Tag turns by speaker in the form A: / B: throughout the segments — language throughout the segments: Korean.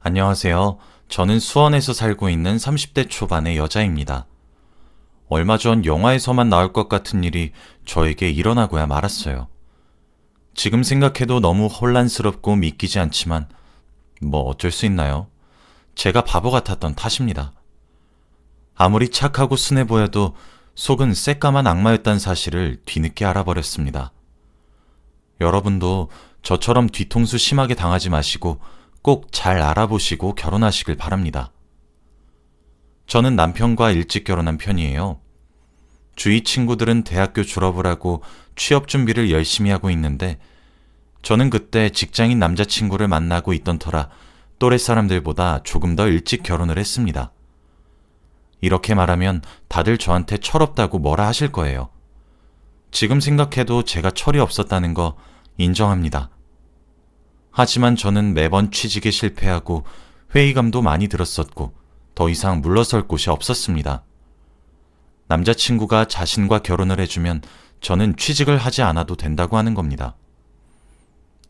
A: 안녕하세요. 저는 수원에서 살고 있는 30대 초반의 여자입니다. 얼마 전 영화에서만 나올 것 같은 일이 저에게 일어나고야 말았어요. 지금 생각해도 너무 혼란스럽고 믿기지 않지만 뭐 어쩔 수 있나요? 제가 바보 같았던 탓입니다. 아무리 착하고 순해 보여도 속은 새까만 악마였다는 사실을 뒤늦게 알아버렸습니다. 여러분도 저처럼 뒤통수 심하게 당하지 마시고 꼭 잘 알아보시고 결혼하시길 바랍니다. 저는 남편과 일찍 결혼한 편이에요. 주위 친구들은 대학교 졸업을 하고 취업 준비를 열심히 하고 있는데 저는 그때 직장인 남자친구를 만나고 있던 터라 또래 사람들보다 조금 더 일찍 결혼을 했습니다. 이렇게 말하면 다들 저한테 철없다고 뭐라 하실 거예요. 지금 생각해도 제가 철이 없었다는 거 인정합니다. 하지만 저는 매번 취직에 실패하고 회의감도 많이 들었었고 더 이상 물러설 곳이 없었습니다. 남자친구가 자신과 결혼을 해주면 저는 취직을 하지 않아도 된다고 하는 겁니다.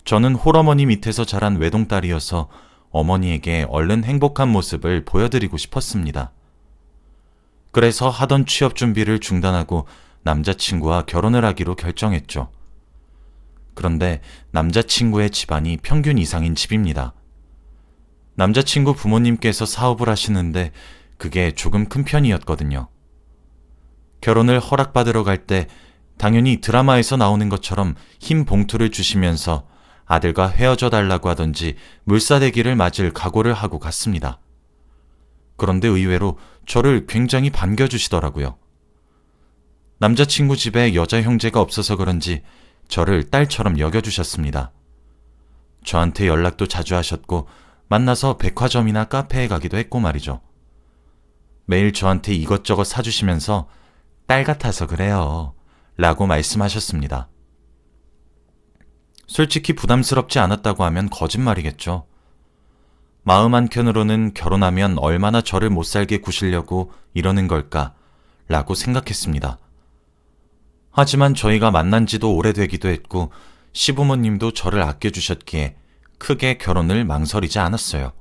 A: 저는 홀어머니 밑에서 자란 외동딸이어서 어머니에게 얼른 행복한 모습을 보여드리고 싶었습니다. 그래서 하던 취업 준비를 중단하고 남자친구와 결혼을 하기로 결정했죠. 그런데 남자친구의 집안이 평균 이상인 집입니다. 남자친구 부모님께서 사업을 하시는데 그게 조금 큰 편이었거든요. 결혼을 허락받으러 갈 때 당연히 드라마에서 나오는 것처럼 흰 봉투를 주시면서 아들과 헤어져 달라고 하던지 물사대기를 맞을 각오를 하고 갔습니다. 그런데 의외로 저를 굉장히 반겨주시더라고요. 남자친구 집에 여자 형제가 없어서 그런지 저를 딸처럼 여겨주셨습니다. 저한테 연락도 자주 하셨고 만나서 백화점이나 카페에 가기도 했고 말이죠. 매일 저한테 이것저것 사주시면서 딸 같아서 그래요 라고 말씀하셨습니다. 솔직히 부담스럽지 않았다고 하면 거짓말이겠죠. 마음 한켠으로는 결혼하면 얼마나 저를 못살게 구시려고 이러는 걸까 라고 생각했습니다. 하지만 저희가 만난 지도 오래되기도 했고 시부모님도 저를 아껴주셨기에 크게 결혼을 망설이지 않았어요.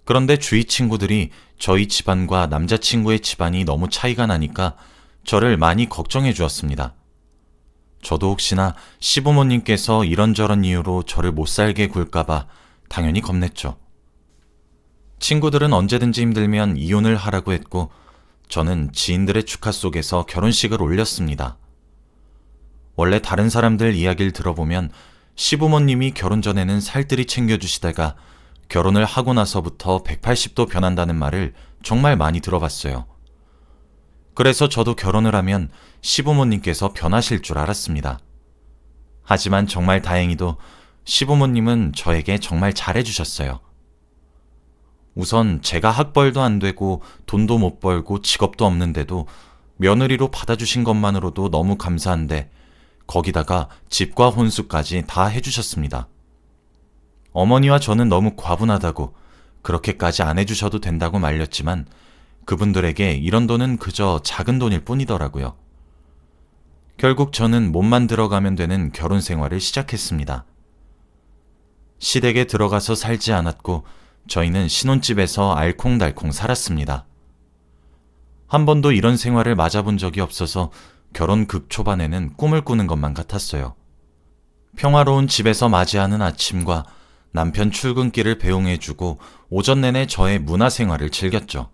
A: 그런데 주위 친구들이 저희 집안과 남자친구의 집안이 너무 차이가 나니까 저를 많이 걱정해 주었습니다. 저도 혹시나 시부모님께서 이런저런 이유로 저를 못살게 굴까봐 당연히 겁냈죠. 친구들은 언제든지 힘들면 이혼을 하라고 했고 저는 지인들의 축하 속에서 결혼식을 올렸습니다. 원래 다른 사람들 이야기를 들어보면 시부모님이 결혼 전에는 살뜰히 챙겨주시다가 결혼을 하고 나서부터 180도 변한다는 말을 정말 많이 들어봤어요. 그래서 저도 결혼을 하면 시부모님께서 변하실 줄 알았습니다. 하지만 정말 다행히도 시부모님은 저에게 정말 잘해주셨어요. 우선 제가 학벌도 안 되고 돈도 못 벌고 직업도 없는데도 며느리로 받아주신 것만으로도 너무 감사한데 거기다가 집과 혼수까지 다 해주셨습니다. 어머니와 저는 너무 과분하다고 그렇게까지 안 해주셔도 된다고 말렸지만 그분들에게 이런 돈은 그저 작은 돈일 뿐이더라고요. 결국 저는 몸만 들어가면 되는 결혼 생활을 시작했습니다. 시댁에 들어가서 살지 않았고 저희는 신혼집에서 알콩달콩 살았습니다. 한 번도 이런 생활을 맞아본 적이 없어서 결혼 극초반에는 꿈을 꾸는 것만 같았어요. 평화로운 집에서 맞이하는 아침과 남편 출근길을 배웅해주고 오전 내내 저의 문화생활을 즐겼죠.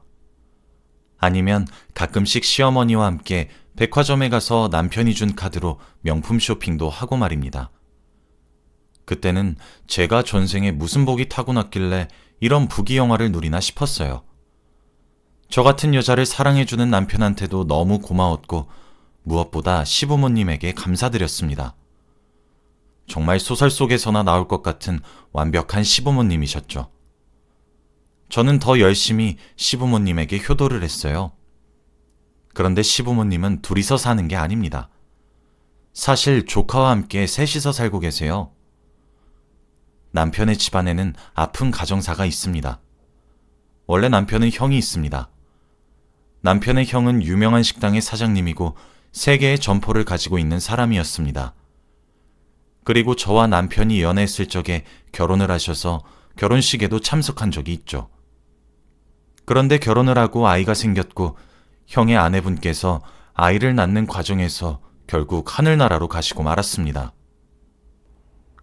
A: 아니면 가끔씩 시어머니와 함께 백화점에 가서 남편이 준 카드로 명품 쇼핑도 하고 말입니다. 그때는 제가 전생에 무슨 복이 타고났길래 이런 부귀영화를 누리나 싶었어요. 저 같은 여자를 사랑해주는 남편한테도 너무 고마웠고 무엇보다 시부모님에게 감사드렸습니다. 정말 소설 속에서나 나올 것 같은 완벽한 시부모님이셨죠. 저는 더 열심히 시부모님에게 효도를 했어요. 그런데 시부모님은 둘이서 사는 게 아닙니다. 사실 조카와 함께 셋이서 살고 계세요. 남편의 집안에는 아픈 가정사가 있습니다. 원래 남편은 형이 있습니다. 남편의 형은 유명한 식당의 사장님이고 3개의 점포를 가지고 있는 사람이었습니다. 그리고 저와 남편이 연애했을 적에 결혼을 하셔서 결혼식에도 참석한 적이 있죠. 그런데 결혼을 하고 아이가 생겼고 형의 아내분께서 아이를 낳는 과정에서 결국 하늘나라로 가시고 말았습니다.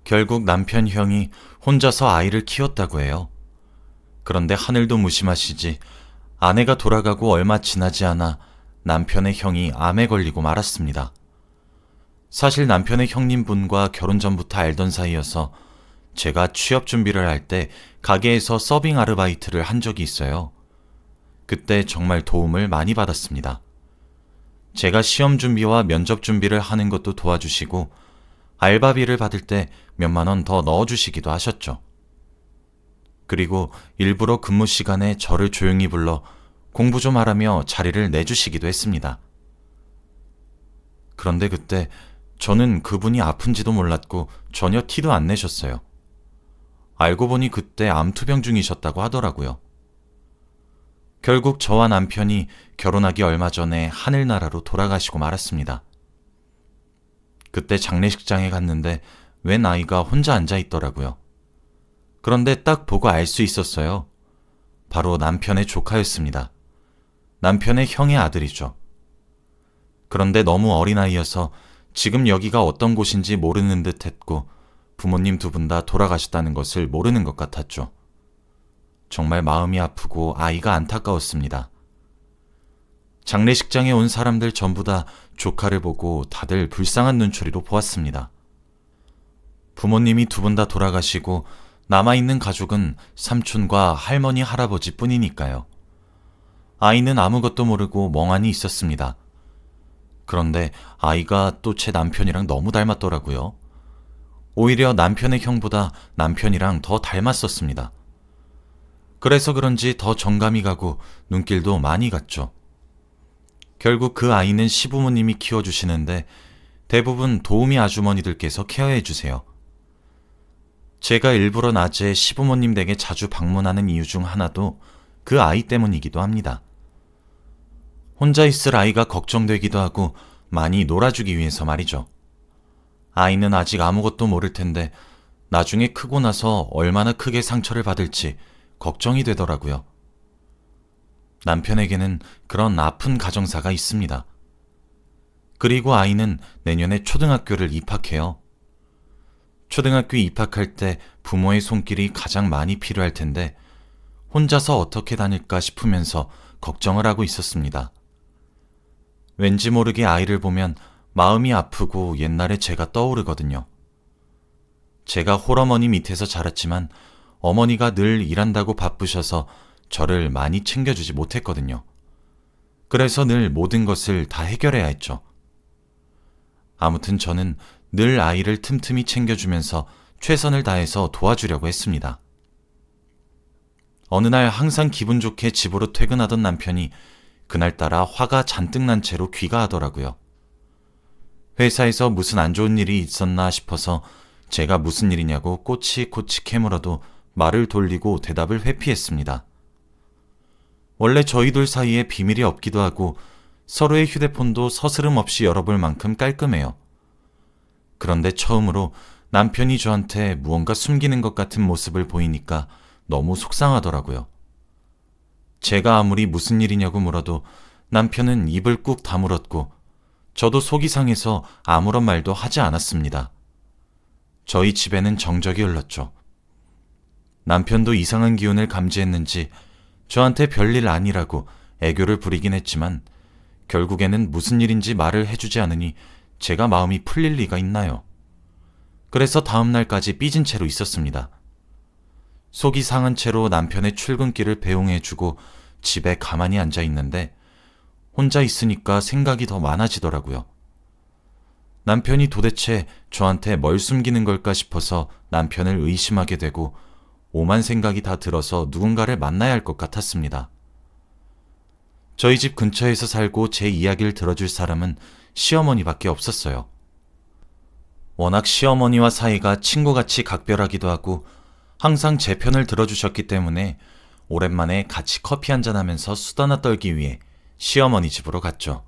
A: 결국 남편 형이 혼자서 아이를 키웠다고 해요. 그런데 하늘도 무심하시지 아내가 돌아가고 얼마 지나지 않아 남편의 형이 암에 걸리고 말았습니다. 사실 남편의 형님분과 결혼 전부터 알던 사이여서 제가 취업 준비를 할 때 가게에서 서빙 아르바이트를 한 적이 있어요. 그때 정말 도움을 많이 받았습니다. 제가 시험 준비와 면접 준비를 하는 것도 도와주시고 알바비를 받을 때 몇만 원 더 넣어주시기도 하셨죠. 그리고 일부러 근무 시간에 저를 조용히 불러 공부 좀 하라며 자리를 내주시기도 했습니다. 그런데 그때 저는 그분이 아픈지도 몰랐고 전혀 티도 안 내셨어요. 알고 보니 그때 암투병 중이셨다고 하더라고요. 결국 저와 남편이 결혼하기 얼마 전에 하늘나라로 돌아가시고 말았습니다. 그때 장례식장에 갔는데 웬 아이가 혼자 앉아 있더라고요. 그런데 딱 보고 알 수 있었어요. 바로 남편의 조카였습니다. 남편의 형의 아들이죠. 그런데 너무 어린아이여서 지금 여기가 어떤 곳인지 모르는 듯 했고 부모님 두 분 다 돌아가셨다는 것을 모르는 것 같았죠. 정말 마음이 아프고 아이가 안타까웠습니다. 장례식장에 온 사람들 전부 다 조카를 보고 다들 불쌍한 눈초리로 보았습니다. 부모님이 두 분 다 돌아가시고 남아있는 가족은 삼촌과 할머니, 할아버지 뿐이니까요. 아이는 아무것도 모르고 멍하니 있었습니다. 그런데 아이가 또 제 남편이랑 너무 닮았더라고요. 오히려 남편의 형보다 남편이랑 더 닮았었습니다. 그래서 그런지 더 정감이 가고 눈길도 많이 갔죠. 결국 그 아이는 시부모님이 키워주시는데 대부분 도우미 아주머니들께서 케어해 주세요. 제가 일부러 낮에 시부모님 댁에 자주 방문하는 이유 중 하나도 그 아이 때문이기도 합니다. 혼자 있을 아이가 걱정되기도 하고 많이 놀아주기 위해서 말이죠. 아이는 아직 아무것도 모를 텐데 나중에 크고 나서 얼마나 크게 상처를 받을지 걱정이 되더라고요. 남편에게는 그런 아픈 가정사가 있습니다. 그리고 아이는 내년에 초등학교를 입학해요. 초등학교 입학할 때 부모의 손길이 가장 많이 필요할 텐데 혼자서 어떻게 다닐까 싶으면서 걱정을 하고 있었습니다. 왠지 모르게 아이를 보면 마음이 아프고 옛날에 제가 떠오르거든요. 제가 홀어머니 밑에서 자랐지만 어머니가 늘 일한다고 바쁘셔서 저를 많이 챙겨주지 못했거든요. 그래서 늘 모든 것을 다 해결해야 했죠. 아무튼 저는 늘 아이를 틈틈이 챙겨주면서 최선을 다해서 도와주려고 했습니다. 어느 날 항상 기분 좋게 집으로 퇴근하던 남편이 그날따라 화가 잔뜩 난 채로 귀가하더라고요. 회사에서 무슨 안 좋은 일이 있었나 싶어서 제가 무슨 일이냐고 꼬치꼬치 캐물어도 말을 돌리고 대답을 회피했습니다. 원래 저희 둘 사이에 비밀이 없기도 하고 서로의 휴대폰도 서스름 없이 열어볼 만큼 깔끔해요. 그런데 처음으로 남편이 저한테 무언가 숨기는 것 같은 모습을 보이니까 너무 속상하더라고요. 제가 아무리 무슨 일이냐고 물어도 남편은 입을 꾹 다물었고 저도 속이 상해서 아무런 말도 하지 않았습니다. 저희 집에는 정적이 흘렀죠. 남편도 이상한 기운을 감지했는지 저한테 별일 아니라고 애교를 부리긴 했지만 결국에는 무슨 일인지 말을 해주지 않으니 제가 마음이 풀릴 리가 있나요? 그래서 다음 날까지 삐진 채로 있었습니다. 속이 상한 채로 남편의 출근길을 배웅해주고 집에 가만히 앉아 있는데 혼자 있으니까 생각이 더 많아지더라고요. 남편이 도대체 저한테 뭘 숨기는 걸까 싶어서 남편을 의심하게 되고 오만 생각이 다 들어서 누군가를 만나야 할 것 같았습니다. 저희 집 근처에서 살고 제 이야기를 들어줄 사람은 시어머니밖에 없었어요. 워낙 시어머니와 사이가 친구같이 각별하기도 하고 항상 제 편을 들어주셨기 때문에 오랜만에 같이 커피 한잔하면서 수다나 떨기 위해 시어머니 집으로 갔죠.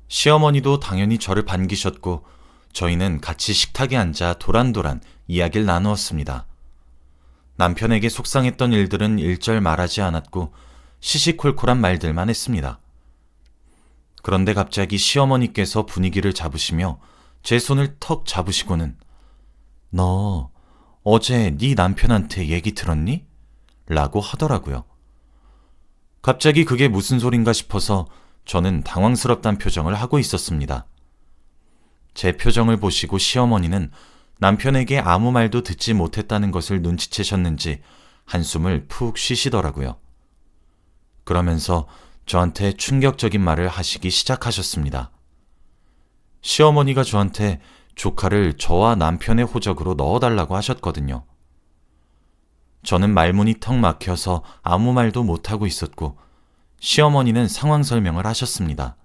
A: 시어머니도 당연히 저를 반기셨고 저희는 같이 식탁에 앉아 도란도란 이야기를 나누었습니다. 남편에게 속상했던 일들은 일절 말하지 않았고 시시콜콜한 말들만 했습니다. 그런데 갑자기 시어머니께서 분위기를 잡으시며 제 손을 턱 잡으시고는 너 어제 네 남편한테 얘기 들었니? 라고 하더라고요. 갑자기 그게 무슨 소린가 싶어서 저는 당황스럽단 표정을 하고 있었습니다. 제 표정을 보시고 시어머니는 남편에게 아무 말도 듣지 못했다는 것을 눈치채셨는지 한숨을 푹 쉬시더라고요. 그러면서 저한테 충격적인 말을 하시기 시작하셨습니다. 시어머니가 저한테 조카를 저와 남편의 호적으로 넣어달라고 하셨거든요. 저는 말문이 턱 막혀서 아무 말도 못하고 있었고 시어머니는 상황 설명을 하셨습니다.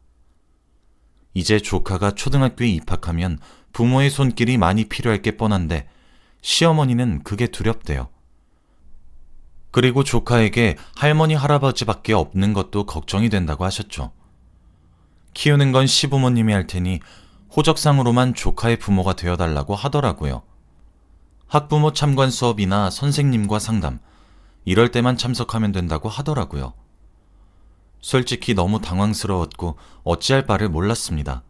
A: 이제 조카가 초등학교에 입학하면 부모의 손길이 많이 필요할 게 뻔한데 시어머니는 그게 두렵대요. 그리고 조카에게 할머니 할아버지밖에 없는 것도 걱정이 된다고 하셨죠. 키우는 건 시부모님이 할 테니 호적상으로만 조카의 부모가 되어달라고 하더라고요. 학부모 참관 수업이나 선생님과 상담, 이럴 때만 참석하면 된다고 하더라고요. 솔직히 너무 당황스러웠고 어찌할 바를 몰랐습니다.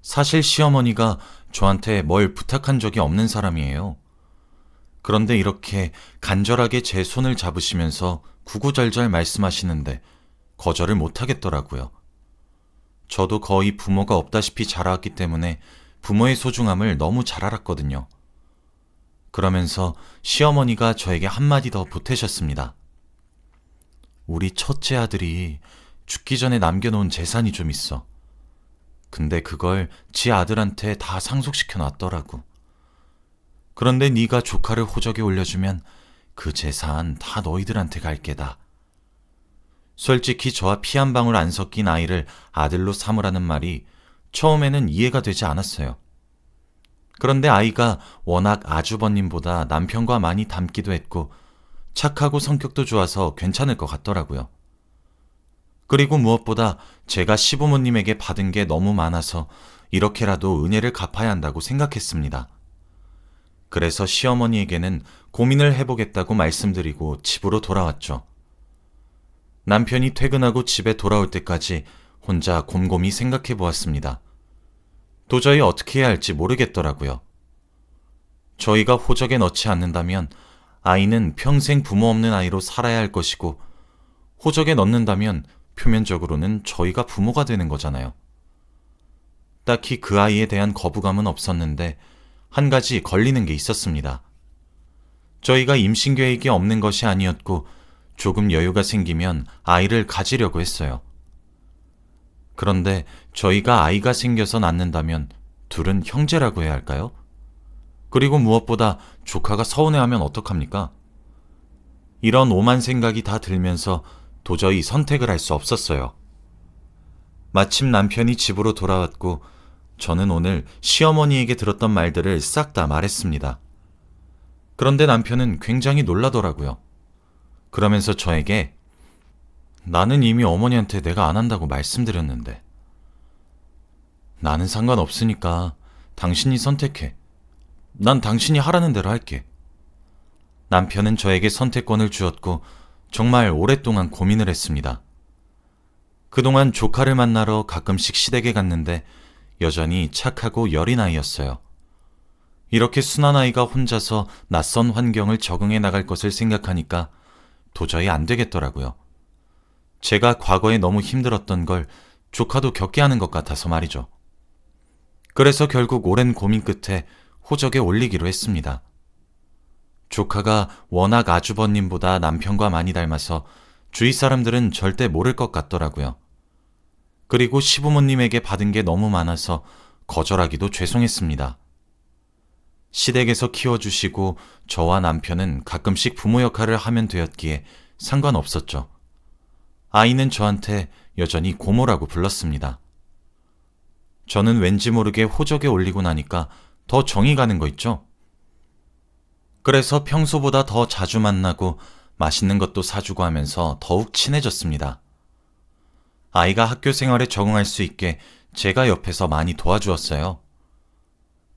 A: 사실 시어머니가 저한테 뭘 부탁한 적이 없는 사람이에요. 그런데 이렇게 간절하게 제 손을 잡으시면서 구구절절 말씀하시는데 거절을 못하겠더라고요. 저도 거의 부모가 없다시피 자라왔기 때문에 부모의 소중함을 너무 잘 알았거든요. 그러면서 시어머니가 저에게 한마디 더 보태셨습니다. 우리 첫째 아들이 죽기 전에 남겨놓은 재산이 좀 있어. 근데 그걸 지 아들한테 다 상속시켜 놨더라고. 그런데 네가 조카를 호적에 올려주면 그 재산 다 너희들한테 갈 게다. 솔직히 저와 피 한 방울 안 섞인 아이를 아들로 삼으라는 말이 처음에는 이해가 되지 않았어요. 그런데 아이가 워낙 아주버님보다 남편과 많이 닮기도 했고 착하고 성격도 좋아서 괜찮을 것 같더라고요. 그리고 무엇보다 제가 시부모님에게 받은 게 너무 많아서 이렇게라도 은혜를 갚아야 한다고 생각했습니다. 그래서 시어머니에게는 고민을 해보겠다고 말씀드리고 집으로 돌아왔죠. 남편이 퇴근하고 집에 돌아올 때까지 혼자 곰곰이 생각해 보았습니다. 도저히 어떻게 해야 할지 모르겠더라고요. 저희가 호적에 넣지 않는다면 아이는 평생 부모 없는 아이로 살아야 할 것이고 호적에 넣는다면 표면적으로는 저희가 부모가 되는 거잖아요. 딱히 그 아이에 대한 거부감은 없었는데 한 가지 걸리는 게 있었습니다. 저희가 임신 계획이 없는 것이 아니었고 조금 여유가 생기면 아이를 가지려고 했어요. 그런데 저희가 아이가 생겨서 낳는다면 둘은 형제라고 해야 할까요? 그리고 무엇보다 조카가 서운해하면 어떡합니까? 이런 오만 생각이 다 들면서 도저히 선택을 할 수 없었어요. 마침 남편이 집으로 돌아왔고 저는 오늘 시어머니에게 들었던 말들을 싹 다 말했습니다. 그런데 남편은 굉장히 놀라더라고요. 그러면서 저에게 나는 이미 어머니한테 내가 안 한다고 말씀드렸는데 나는 상관없으니까 당신이 선택해. 난 당신이 하라는 대로 할게. 남편은 저에게 선택권을 주었고 정말 오랫동안 고민을 했습니다. 그동안 조카를 만나러 가끔씩 시댁에 갔는데 여전히 착하고 여린 아이였어요. 이렇게 순한 아이가 혼자서 낯선 환경을 적응해 나갈 것을 생각하니까 도저히 안 되겠더라고요. 제가 과거에 너무 힘들었던 걸 조카도 겪게 하는 것 같아서 말이죠. 그래서 결국 오랜 고민 끝에 호적에 올리기로 했습니다. 조카가 워낙 아주버님보다 남편과 많이 닮아서 주위 사람들은 절대 모를 것 같더라고요. 그리고 시부모님에게 받은 게 너무 많아서 거절하기도 죄송했습니다. 시댁에서 키워주시고 저와 남편은 가끔씩 부모 역할을 하면 되었기에 상관없었죠. 아이는 저한테 여전히 고모라고 불렀습니다. 저는 왠지 모르게 호적에 올리고 나니까 더 정이 가는 거 있죠? 그래서 평소보다 더 자주 만나고 맛있는 것도 사주고 하면서 더욱 친해졌습니다. 아이가 학교 생활에 적응할 수 있게 제가 옆에서 많이 도와주었어요.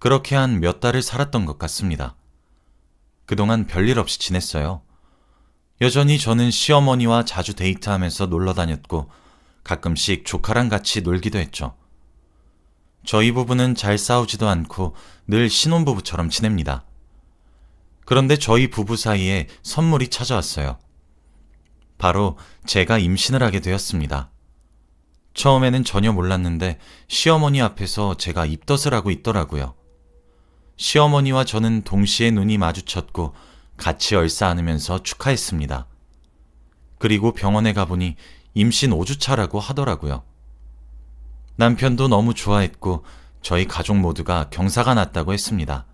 A: 그렇게 한 몇 달을 살았던 것 같습니다. 그동안 별일 없이 지냈어요. 여전히 저는 시어머니와 자주 데이트하면서 놀러 다녔고 가끔씩 조카랑 같이 놀기도 했죠. 저희 부부는 잘 싸우지도 않고 늘 신혼부부처럼 지냅니다. 그런데 저희 부부 사이에 선물이 찾아왔어요. 바로 제가 임신을 하게 되었습니다. 처음에는 전혀 몰랐는데 시어머니 앞에서 제가 입덧을 하고 있더라고요. 시어머니와 저는 동시에 눈이 마주쳤고 같이 얼싸 안으면서 축하했습니다. 그리고 병원에 가보니 임신 5주차라고 하더라고요. 남편도 너무 좋아했고 저희 가족 모두가 경사가 났다고 했습니다.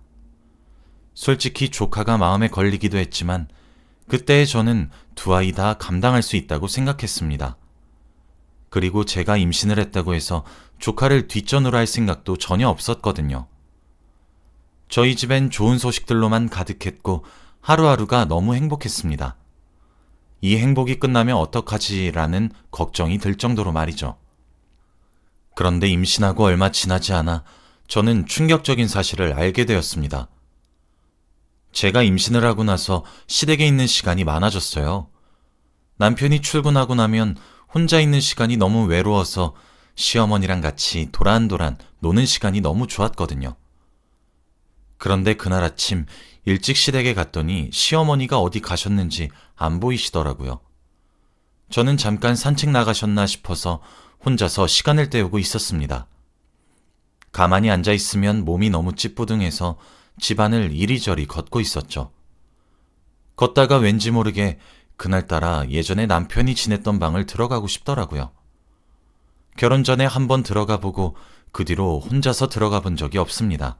A: 솔직히 조카가 마음에 걸리기도 했지만 그때의 저는 두 아이 다 감당할 수 있다고 생각했습니다. 그리고 제가 임신을 했다고 해서 조카를 뒷전으로 할 생각도 전혀 없었거든요. 저희 집엔 좋은 소식들로만 가득했고 하루하루가 너무 행복했습니다. 이 행복이 끝나면 어떡하지라는 걱정이 들 정도로 말이죠. 그런데 임신하고 얼마 지나지 않아 저는 충격적인 사실을 알게 되었습니다. 제가 임신을 하고 나서 시댁에 있는 시간이 많아졌어요. 남편이 출근하고 나면 혼자 있는 시간이 너무 외로워서 시어머니랑 같이 도란도란 노는 시간이 너무 좋았거든요. 그런데 그날 아침 일찍 시댁에 갔더니 시어머니가 어디 가셨는지 안 보이시더라고요. 저는 잠깐 산책 나가셨나 싶어서 혼자서 시간을 때우고 있었습니다. 가만히 앉아 있으면 몸이 너무 찌뿌둥해서 집안을 이리저리 걷고 있었죠. 걷다가 왠지 모르게 그날따라 예전에 남편이 지냈던 방을 들어가고 싶더라고요. 결혼 전에 한번 들어가 보고 그 뒤로 혼자서 들어가 본 적이 없습니다.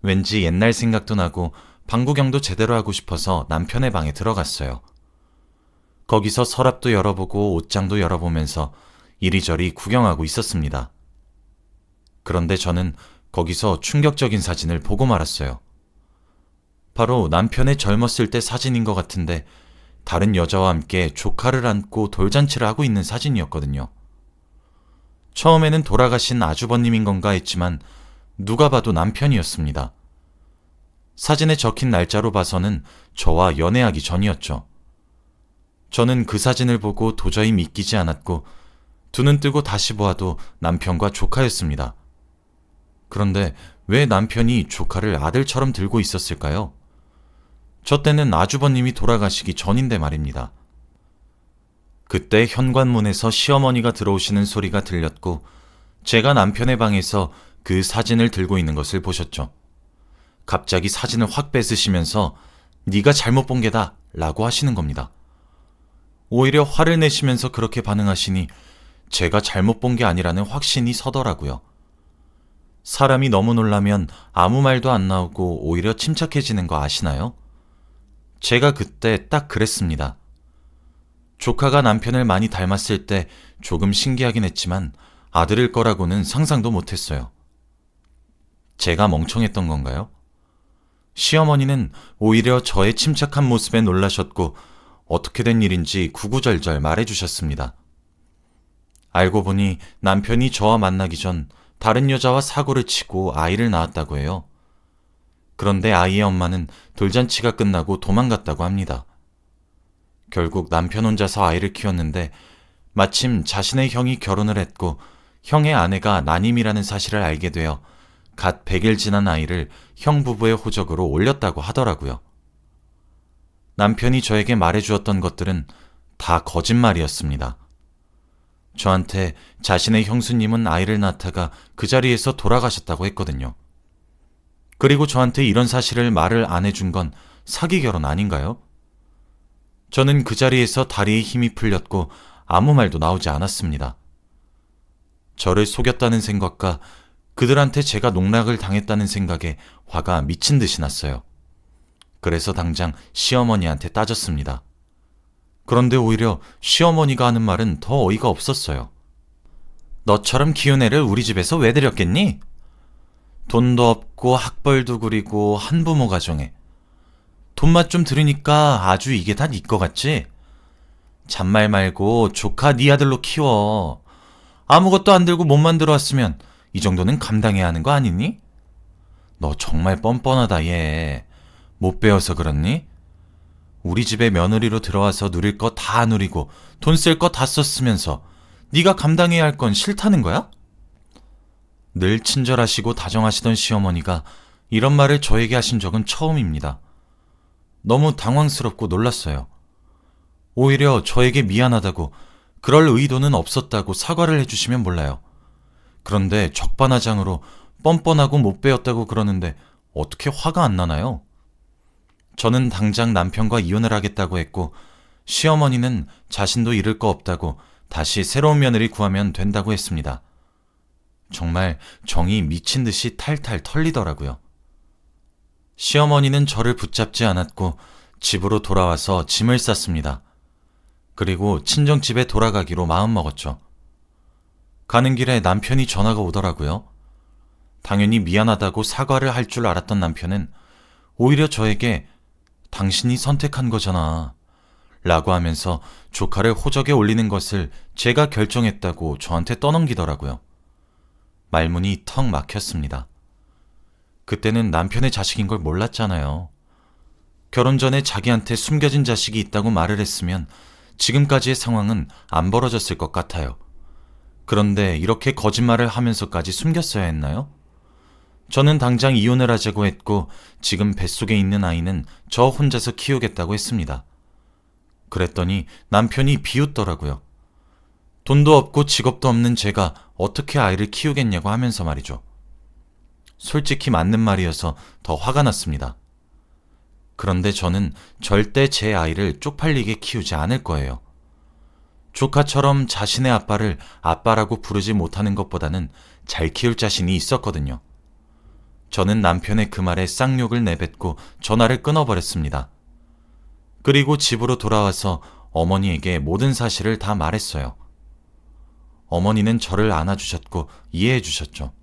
A: 왠지 옛날 생각도 나고 방 구경도 제대로 하고 싶어서 남편의 방에 들어갔어요. 거기서 서랍도 열어보고 옷장도 열어보면서 이리저리 구경하고 있었습니다. 그런데 저는 거기서 충격적인 사진을 보고 말았어요. 바로 남편의 젊었을 때 사진인 것 같은데 다른 여자와 함께 조카를 안고 돌잔치를 하고 있는 사진이었거든요. 처음에는 돌아가신 아주버님인 건가 했지만 누가 봐도 남편이었습니다. 사진에 적힌 날짜로 봐서는 저와 연애하기 전이었죠. 저는 그 사진을 보고 도저히 믿기지 않았고 두 눈 뜨고 다시 보아도 남편과 조카였습니다. 그런데 왜 남편이 조카를 아들처럼 들고 있었을까요? 저 때는 아주버님이 돌아가시기 전인데 말입니다. 그때 현관문에서 시어머니가 들어오시는 소리가 들렸고 제가 남편의 방에서 그 사진을 들고 있는 것을 보셨죠. 갑자기 사진을 확 뺏으시면서 네가 잘못 본 게다 라고 하시는 겁니다. 오히려 화를 내시면서 그렇게 반응하시니 제가 잘못 본 게 아니라는 확신이 서더라고요. 사람이 너무 놀라면 아무 말도 안 나오고 오히려 침착해지는 거 아시나요? 제가 그때 딱 그랬습니다. 조카가 남편을 많이 닮았을 때 조금 신기하긴 했지만 아들일 거라고는 상상도 못했어요. 제가 멍청했던 건가요? 시어머니는 오히려 저의 침착한 모습에 놀라셨고 어떻게 된 일인지 구구절절 말해주셨습니다. 알고 보니 남편이 저와 만나기 전 다른 여자와 사고를 치고 아이를 낳았다고 해요. 그런데 아이의 엄마는 돌잔치가 끝나고 도망갔다고 합니다. 결국 남편 혼자서 아이를 키웠는데 마침 자신의 형이 결혼을 했고 형의 아내가 난임이라는 사실을 알게 되어 갓 100일 지난 아이를 형 부부의 호적으로 올렸다고 하더라고요. 남편이 저에게 말해주었던 것들은 다 거짓말이었습니다. 저한테 자신의 형수님은 아이를 낳다가 그 자리에서 돌아가셨다고 했거든요. 그리고 저한테 이런 사실을 말을 안 해준 건 사기 결혼 아닌가요? 저는 그 자리에서 다리에 힘이 풀렸고 아무 말도 나오지 않았습니다. 저를 속였다는 생각과 그들한테 제가 농락을 당했다는 생각에 화가 미친 듯이 났어요. 그래서 당장 시어머니한테 따졌습니다. 그런데 오히려 시어머니가 하는 말은 더 어이가 없었어요. 너처럼 키운 애를 우리 집에서 왜 들였겠니? 돈도 없고 학벌도 구리고 한부모 가정에 돈맛 좀 들으니까 아주 이게 다 네 거 같지? 잔말 말고 조카 네 아들로 키워. 아무것도 안 들고 몸만 들어왔으면 이 정도는 감당해야 하는 거 아니니? 너 정말 뻔뻔하다 얘. 못 배워서 그렇니? 우리 집에 며느리로 들어와서 누릴 거 다 누리고 돈 쓸 거 다 썼으면서 네가 감당해야 할 건 싫다는 거야? 늘 친절하시고 다정하시던 시어머니가 이런 말을 저에게 하신 적은 처음입니다. 너무 당황스럽고 놀랐어요. 오히려 저에게 미안하다고, 그럴 의도는 없었다고 사과를 해주시면 몰라요. 그런데 적반하장으로 뻔뻔하고 못 배웠다고 그러는데 어떻게 화가 안 나나요? 저는 당장 남편과 이혼을 하겠다고 했고, 시어머니는 자신도 잃을 거 없다고 다시 새로운 며느리 구하면 된다고 했습니다. 정말 정이 미친 듯이 탈탈 털리더라고요. 시어머니는 저를 붙잡지 않았고 집으로 돌아와서 짐을 쌌습니다. 그리고 친정집에 돌아가기로 마음먹었죠. 가는 길에 남편이 전화가 오더라고요. 당연히 미안하다고 사과를 할 줄 알았던 남편은 오히려 저에게 당신이 선택한 거잖아 라고 하면서 조카를 호적에 올리는 것을 제가 결정했다고 저한테 떠넘기더라고요. 말문이 턱 막혔습니다. 그때는 남편의 자식인 걸 몰랐잖아요. 결혼 전에 자기한테 숨겨진 자식이 있다고 말을 했으면 지금까지의 상황은 안 벌어졌을 것 같아요. 그런데 이렇게 거짓말을 하면서까지 숨겼어야 했나요? 저는 당장 이혼을 하자고 했고 지금 뱃속에 있는 아이는 저 혼자서 키우겠다고 했습니다. 그랬더니 남편이 비웃더라고요. 돈도 없고 직업도 없는 제가 어떻게 아이를 키우겠냐고 하면서 말이죠. 솔직히 맞는 말이어서 더 화가 났습니다. 그런데 저는 절대 제 아이를 쪽팔리게 키우지 않을 거예요. 조카처럼 자신의 아빠를 아빠라고 부르지 못하는 것보다는 잘 키울 자신이 있었거든요. 저는 남편의 그 말에 쌍욕을 내뱉고 전화를 끊어버렸습니다. 그리고 집으로 돌아와서 어머니에게 모든 사실을 다 말했어요. 어머니는 저를 안아주셨고 이해해 주셨죠.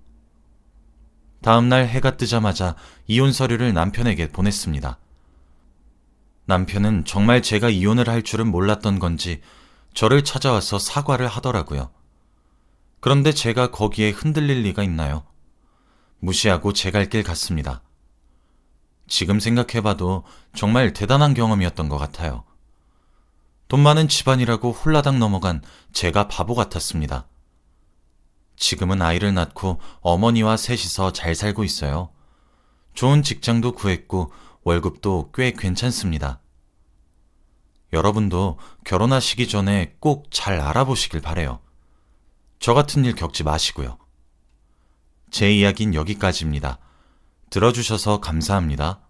A: 다음날 해가 뜨자마자 이혼 서류를 남편에게 보냈습니다. 남편은 정말 제가 이혼을 할 줄은 몰랐던 건지 저를 찾아와서 사과를 하더라고요. 그런데 제가 거기에 흔들릴 리가 있나요? 무시하고 제 갈 길 갔습니다. 지금 생각해봐도 정말 대단한 경험이었던 것 같아요. 돈 많은 집안이라고 홀라당 넘어간 제가 바보 같았습니다. 지금은 아이를 낳고 어머니와 셋이서 잘 살고 있어요. 좋은 직장도 구했고 월급도 꽤 괜찮습니다. 여러분도 결혼하시기 전에 꼭 잘 알아보시길 바래요. 저 같은 일 겪지 마시고요. 제 이야기는 여기까지입니다. 들어주셔서 감사합니다.